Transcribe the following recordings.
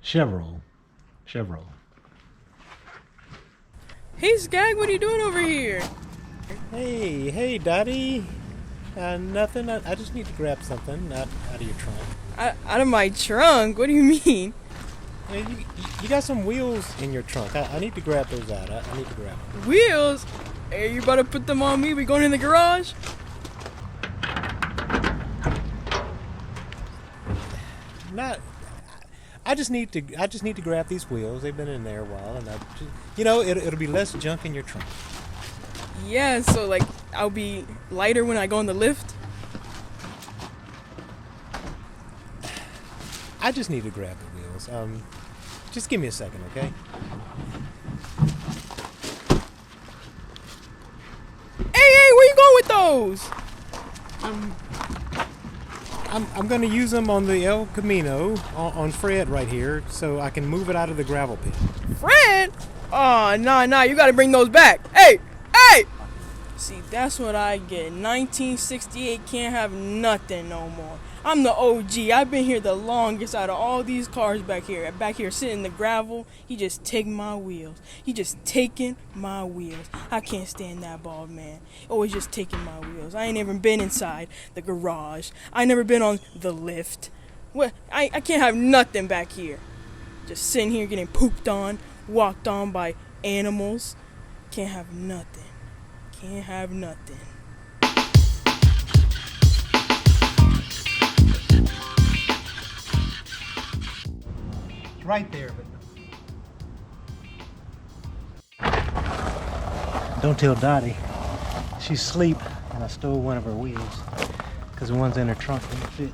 Chevrolet. Chevrolet. Hey Skag, what are you doing over here? Hey, Daddy. Nothing. I just need to grab something out of your trunk. Out of my trunk? What do you mean? Yeah, you got some wheels in your trunk. I need to grab those out. I need to grab them. Wheels? Hey, you about to put them on me? We going in the garage? Not. I just need to grab these wheels. They've been in there a while, and it'll be less junk in your trunk. Yeah, so like I'll be lighter when I go on the lift. I just need to grab the wheels. Just give me a second, okay? Hey, where you going with those? I'm going to use them on the El Camino on Fred right here, so I can move it out of the gravel pit. Fred? Oh, nah, you gotta bring those back. Hey! See, that's what I get. 1968 can't have nothing no more. I'm the OG. I've been here the longest out of all these cars back here. Back here sitting in the gravel, he just taking my wheels. He just taking my wheels. I can't stand that bald man. Always just taking my wheels. I ain't even been inside the garage. I never been on the lift. What? I can't have nothing back here. Just sitting here getting pooped on, walked on by animals. Can't have nothing. Can't have nothing. It's right there, but don't tell Dottie. She's asleep, and I stole one of her wheels because the ones in her trunk didn't fit.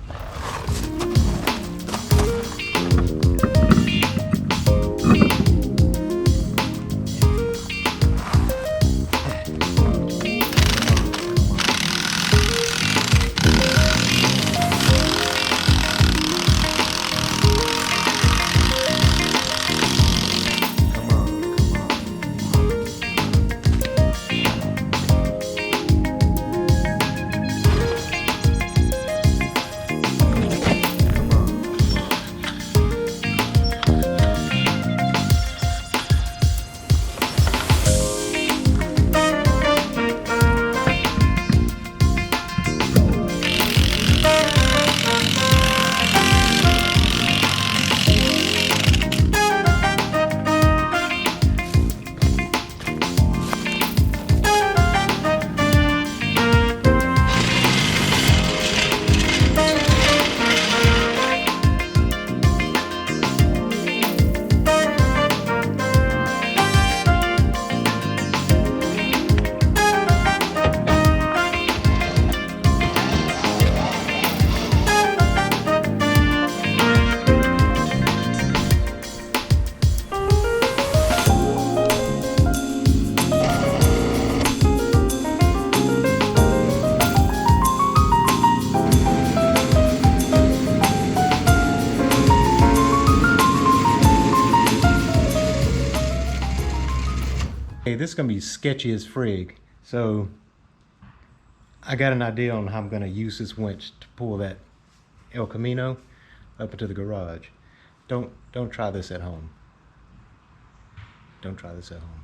Hey, this is gonna be sketchy as frig. So I got an idea on how I'm gonna use this winch to pull that El Camino up into the garage. Don't try this at home. Don't try this at home.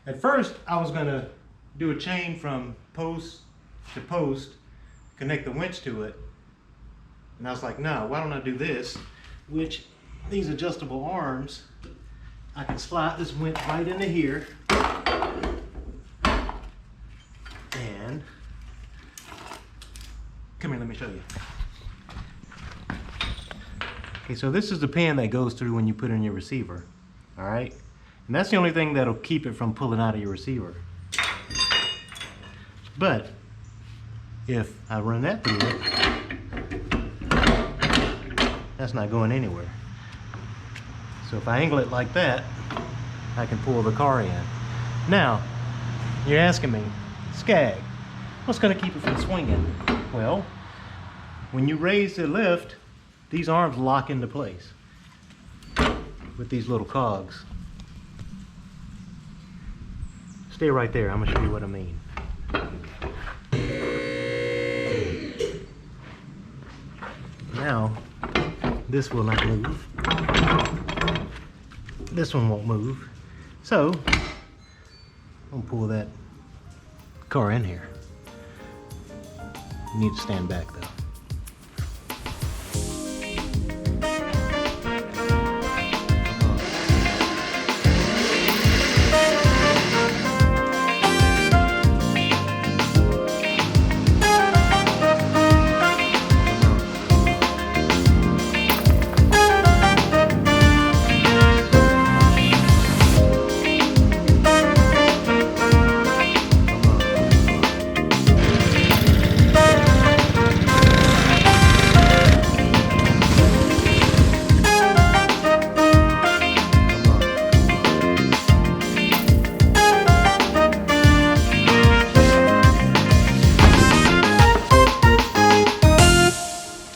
At first, I was gonna do a chain from post to post, connect the winch to it. And I was like, no, why don't I do this? Which, these adjustable arms, I can slide this winch right into here. And, come here, let me show you. Okay, so this is the pin that goes through when you put in your receiver, all right? And that's the only thing that'll keep it from pulling out of your receiver. But if I run that through it, that's not going anywhere. So if I angle it like that, I can pull the car in. Now, you're asking me, Skag, what's gonna keep it from swinging? Well, when you raise the lift, these arms lock into place with these little cogs. Stay right there, I'm gonna show you what I mean. Now, this will not move. This one won't move. So, I'm gonna pull that car in here. You need to stand back though.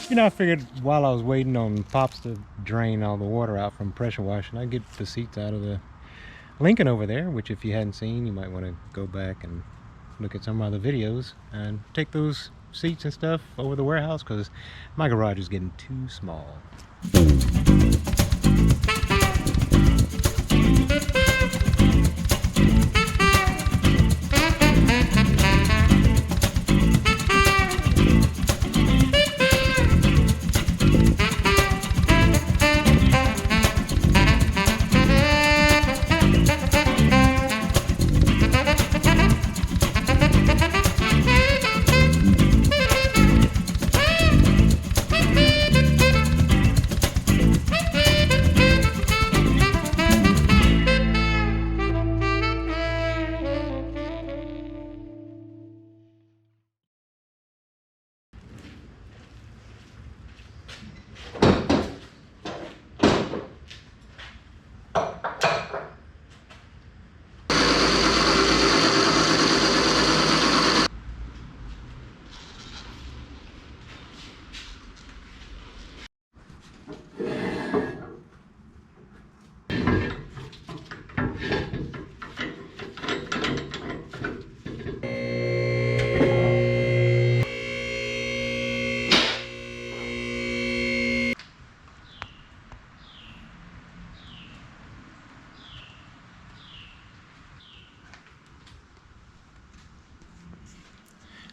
You know, I figured while I was waiting on Pops to drain all the water out from pressure washing, I'd get the seats out of the Lincoln over there, which if you hadn't seen, you might want to go back and look at some other videos and take those seats and stuff over the warehouse because my garage is getting too small.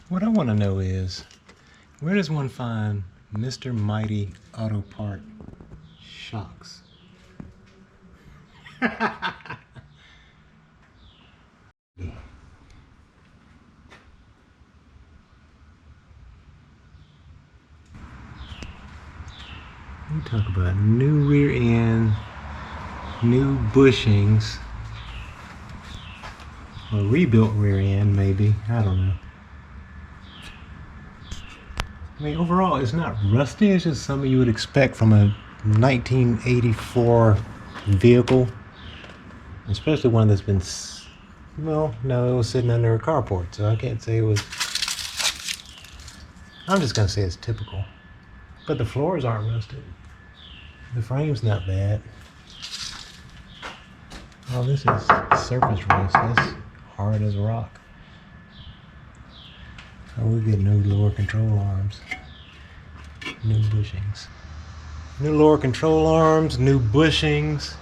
What I want to know is, where does one find Mr. Mighty Auto Part shocks? We talk about new rear end, new bushings, or rebuilt rear end maybe, I don't know. I mean, overall, it's not rusty. It's just something you would expect from a 1984 vehicle, especially one that's been, well, no, it was sitting under a carport, so I can't say it was. I'm just gonna say it's typical. But the floors aren't rusted. The frame's not bad. Oh, this is surface rust. That's hard as rock. Oh, we get no lower control arms, new bushings. New lower control arms, new bushings.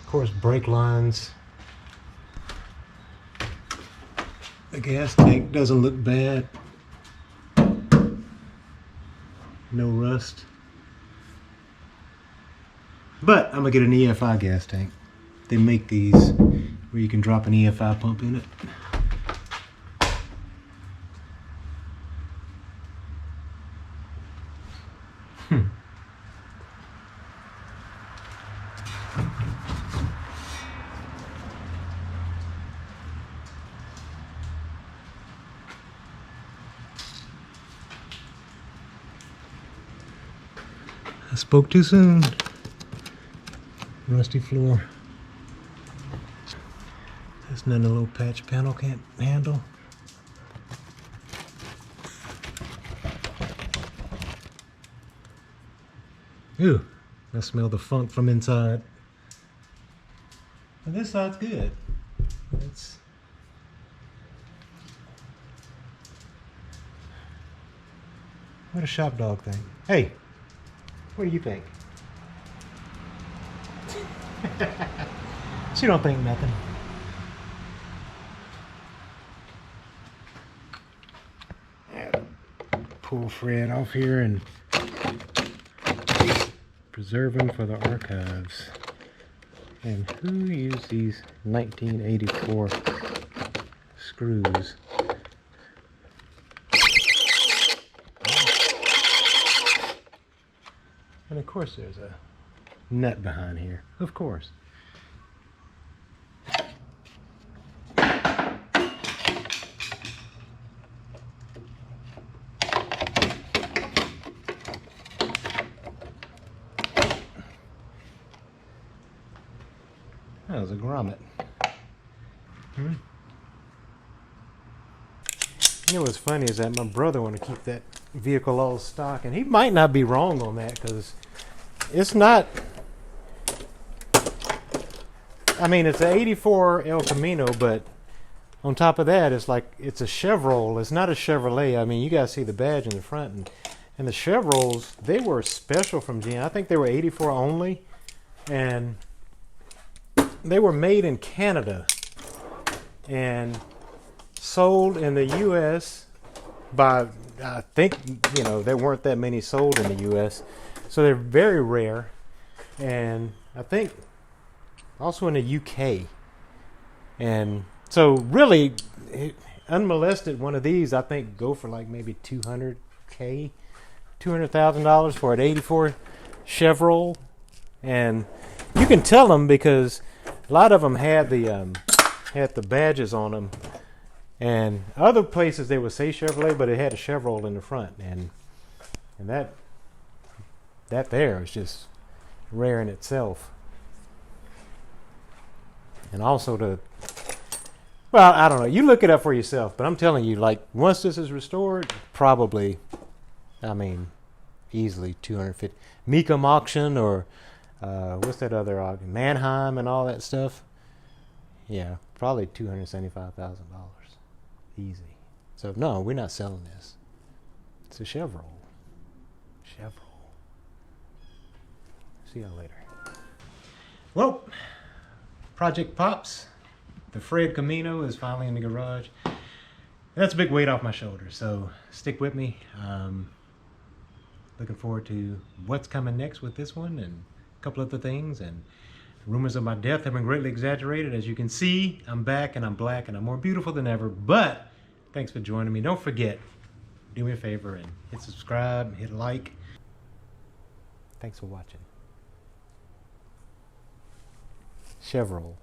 Of course, brake lines. The gas tank doesn't look bad. No rust. But I'm gonna get an EFI gas tank. They make these where you can drop an EFI pump in it. I spoke too soon. Rusty floor. That's nothing a little patch panel can't handle. Ooh, I smell the funk from inside. But this side's good. What a shop dog thing. Hey, what do you think? She don't think nothing. Pull Fred off here and preserve him for the archives. And who used these 1984 screws? And of course there's a nut behind here. Of course. That was a grommet. You know what's funny is that my brother wanted to keep that vehicle all stock, and he might not be wrong on that, because it's not. I mean, it's an '84 El Camino, but on top of that, it's like it's a Chevrolet. It's not a Chevrolet. I mean, you guys see the badge in the front, and the Chevrolets, they were special from GM. I think they were '84 only, and they were made in Canada and sold in the U.S. by, I think, you know, there weren't that many sold in the U.S. So they're very rare. And I think also in the U.K. And so really, unmolested one of these, I think, go for like maybe $200,000 for an '84 Chevrolet. And you can tell them because a lot of them had the badges on them, and other places they would say Chevrolet, but it had a Chevrolet in the front, and that there is just rare in itself. And also well, I don't know. You look it up for yourself, but I'm telling you, like once this is restored, probably, I mean, easily 250. Mecum auction or. What's that other auction? Mannheim and all that stuff. Yeah, probably $275,000. Easy. So no, we're not selling this. It's a Chevrolet. See y'all later. Well, Project Pops. The Fred Camino is finally in the garage. And that's a big weight off my shoulders. So stick with me. Looking forward to what's coming next with this one and couple other things, and rumors of my death have been greatly exaggerated. As you can see, I'm back and I'm black and I'm more beautiful than ever. But thanks for joining me. Don't forget, do me a favor and hit subscribe, hit like. Thanks for watching. Chevrolet.